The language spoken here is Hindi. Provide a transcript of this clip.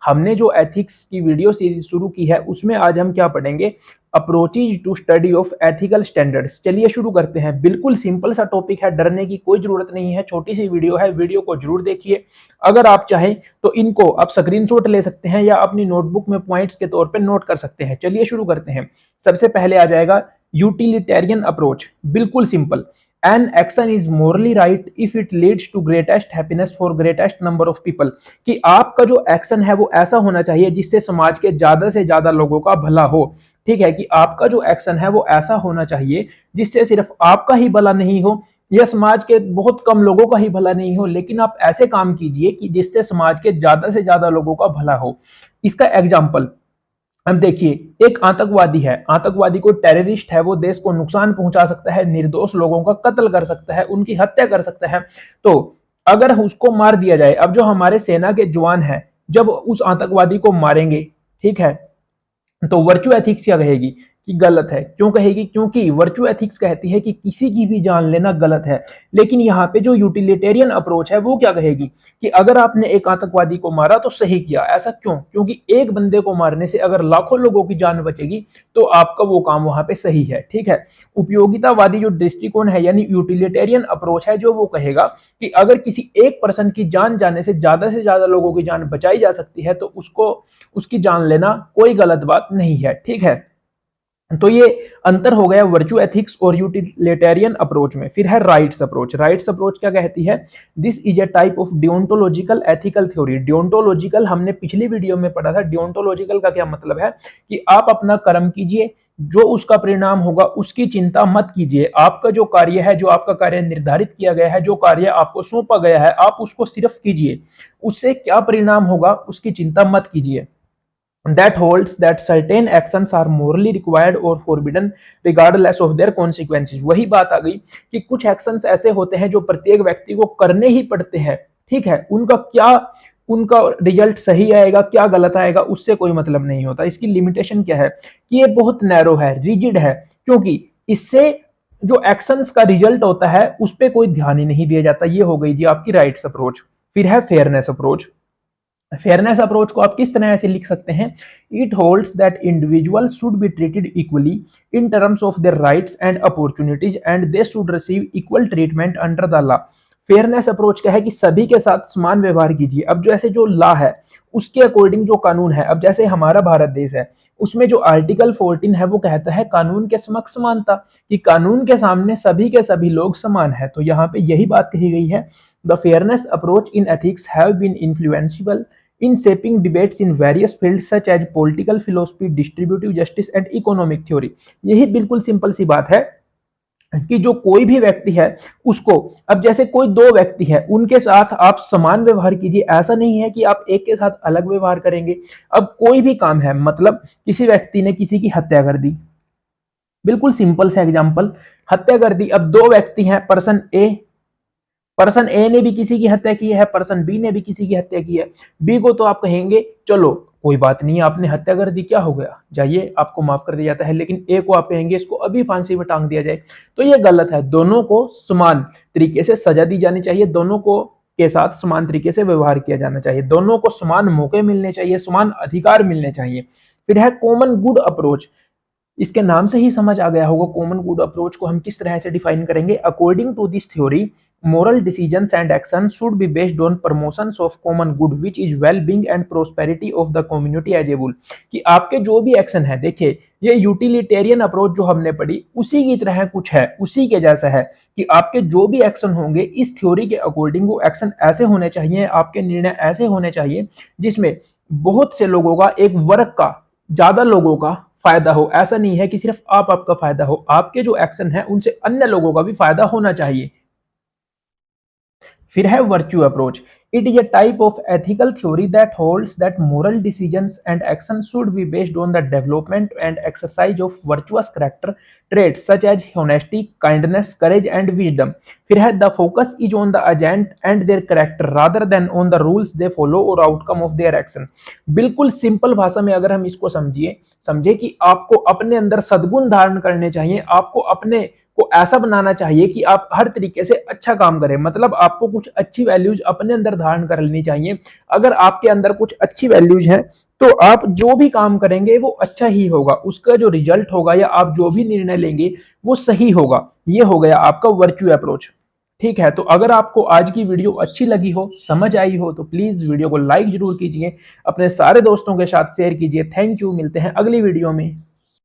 हमने जो एथिक्स की वीडियो सीरीज शुरू की है उसमें आज हम क्या पढ़ेंगे, approaches to study of ethical standards. चलिए शुरू करते हैं। बिल्कुल सिंपल सा टॉपिक है, डरने की कोई जरूरत नहीं है, छोटी सी वीडियो है, वीडियो को जरूर देखिए। अगर आप चाहें तो इनको आप स्क्रीनशॉट ले सकते हैं या अपनी नोटबुक में पॉइंट्स के तौर पे नोट कर सकते हैं। चलिए शुरू करते हैं। सबसे पहले आ जाएगा यूटिलिटेरियन अप्रोच। बिल्कुल simple, an action is morally right if it leads to greatest happiness for greatest number of people. कि आपका जो एक्शन है वो ऐसा होना चाहिए जिससे समाज के ज्यादा से ज्यादा लोगों का भला हो। ठीक है, कि आपका जो एक्शन है वो ऐसा होना चाहिए जिससे सिर्फ आपका ही भला नहीं हो या समाज के बहुत कम लोगों का ही भला नहीं हो, लेकिन आप ऐसे काम कीजिए कि जिससे समाज के ज्यादा से ज्यादा लोगों का भला हो। इसका एग्जाम्पल अब देखिए, एक आतंकवादी है, आतंकवादी को टेररिस्ट है, वो देश को नुकसान पहुंचा सकता है, निर्दोष लोगों का कत्ल कर सकता है, उनकी हत्या कर सकता है। तो अगर उसको मार दिया जाए, अब जो हमारे सेना के जवान हैं जब उस आतंकवादी को मारेंगे, ठीक है, तो वर्चू एथिक्स क्या कहेगी कि गलत है। क्यों कहेगी? क्योंकि वर्चू एथिक्स कहती है कि किसी की भी जान लेना गलत है। लेकिन यहाँ पे जो यूटिलिटेरियन अप्रोच है वो क्या कहेगी कि अगर आपने एक आतंकवादी को मारा तो सही किया। ऐसा क्यों? क्योंकि एक बंदे को मारने से अगर लाखों लोगों की जान बचेगी तो आपका वो काम वहां पे सही है। ठीक है, उपयोगितावादी जो दृष्टिकोण है यानी यूटिलिटेरियन अप्रोच है, जो वो कहेगा कि अगर किसी एक पर्सन की जान जाने से ज्यादा लोगों की जान बचाई जा सकती है तो उसको उसकी जान लेना कोई गलत बात नहीं है। ठीक है, तो ये अंतर हो गया वर्चू एथिक्स और यूटिलिटेरियन अप्रोच में। फिर है राइट्स अप्रोच। राइट्स अप्रोच क्या कहती है? This is a type of deontological ethical theory. Deontological हमने पिछली वीडियो में पढ़ा था। डियोंटोलॉजिकल का क्या मतलब है कि आप अपना कर्म कीजिए, जो उसका परिणाम होगा उसकी चिंता मत कीजिए। आपका जो कार्य है, जो आपका कार्य निर्धारित किया गया है, जो कार्य आपको सौंपा गया है, आप उसको सिर्फ कीजिए, उससे क्या परिणाम होगा उसकी चिंता मत कीजिए। that holds that certain actions are morally required or forbidden regardless of their consequences। वही बात आ गई कि कुछ एक्शंस ऐसे होते हैं जो प्रत्येक व्यक्ति को करने ही पड़ते हैं। ठीक है, उनका रिजल्ट सही आएगा क्या गलत आएगा उससे कोई मतलब नहीं होता। इसकी लिमिटेशन क्या है कि ये बहुत नैरो है, रिजिड है, क्योंकि इससे जो एक्शंस का रिजल्ट होता है उस पर कोई ध्यान ही नहीं दिया जाता। ये हो गई जी आपकी राइट्स अप्रोच। फिर है फेयरनेस अप्रोच। फेयरनेस अप्रोच को आप किस तरह से लिख सकते हैं? It holds that individual should be treated equally in terms of their rights and opportunities and they should receive equal treatment under the law. Fairness approach क्या है कि सभी के साथ समान व्यवहार कीजिए। अब जैसे जो लॉ है उसके अकॉर्डिंग जो कानून है, अब जैसे हमारा भारत देश है उसमें जो आर्टिकल 14 है वो कहता है कानून के समक्ष समानता, कि कानून के सामने सभी के सभी लोग समान है। तो यहाँ पे यही बात कही गई है। The fairness approach in ethics have been influential in shaping debates in various fields such as political philosophy, distributive justice and economic theory। यही बिल्कुल सिंपल सी बात है कि जो कोई भी व्यक्ति है उसको, अब जैसे कोई दो व्यक्ति है उनके साथ आप समान व्यवहार कीजिए। ऐसा नहीं है कि आप एक के साथ अलग व्यवहार करेंगे। अब कोई भी काम है, मतलब किसी व्यक्ति ने किसी की हत्या कर दी, बिल्कुल सिंपल सा एग्जांपल, हत्या कर दी। अब दो व्यक्ति हैं, पर्सन ए ने भी किसी की हत्या की है, पर्सन बी ने भी किसी की हत्या की है। बी को तो आप कहेंगे चलो कोई बात नहीं, आपने हत्या कर दी, क्या हो गया, जाइए आपको माफ कर दिया जाता है। लेकिन ए को आप कहेंगे इसको अभी फांसी पर टांग दिया जाए, तो ये गलत है। दोनों को समान तरीके से सजा दी जानी चाहिए, दोनों को के साथ समान तरीके से व्यवहार किया जाना चाहिए, दोनों को समान मौके मिलने चाहिए, समान अधिकार मिलने चाहिए। फिर है कॉमन गुड अप्रोच। इसके नाम से ही समझ आ गया होगा कॉमन गुड अप्रोच को हम किस तरह से डिफाइन करेंगे। According to this theory moral decisions and actions should be based on promotions of common good which is well-being and prosperity of the community as a whole। कि आपके जो भी एक्शन है, देखिए ये यूटिलिटेरियन अप्रोच जो हमने पढ़ी उसी की तरह कुछ है, उसी के जैसा है कि आपके जो भी एक्शन होंगे इस थ्योरी के अकॉर्डिंग वो एक्शन ऐसे होने चाहिए, आपके निर्णय ऐसे होने चाहिए जिसमें बहुत से लोगों का, एक वर्ग का, ज्यादा लोगों का फायदा हो। ऐसा नहीं है कि सिर्फ आपका फायदा हो, आपके जो एक्शन है उनसे अन्य लोगों का भी फायदा होना चाहिए। फिर है virtue approach. It is a type of ethical theory that holds that moral decisions and action should be based on the development and exercise of virtuous character traits such as honesty, kindness, courage and wisdom. फिर है the focus is on the agent and their character rather than on the rules they follow और आउटकम ऑफ देयर एक्शन। बिल्कुल सिंपल भाषा में अगर हम इसको समझे कि आपको अपने अंदर सद्गुण धारण करने चाहिए, आपको अपने को ऐसा बनाना चाहिए कि आप हर तरीके से अच्छा काम करें, मतलब आपको कुछ अच्छी वैल्यूज अपने अंदर धारण कर लेनी चाहिए। अगर आपके अंदर कुछ अच्छी वैल्यूज हैं तो आप जो भी काम करेंगे वो अच्छा ही होगा, उसका जो रिजल्ट होगा या आप जो भी निर्णय लेंगे वो सही होगा। ये हो गया आपका वर्च्यू अप्रोच। ठीक है, तो अगर आपको आज की वीडियो अच्छी लगी हो, समझ आई हो, तो प्लीज वीडियो को लाइक जरूर कीजिए, अपने सारे दोस्तों के साथ शेयर कीजिए। थैंक यू, मिलते हैं अगली वीडियो में।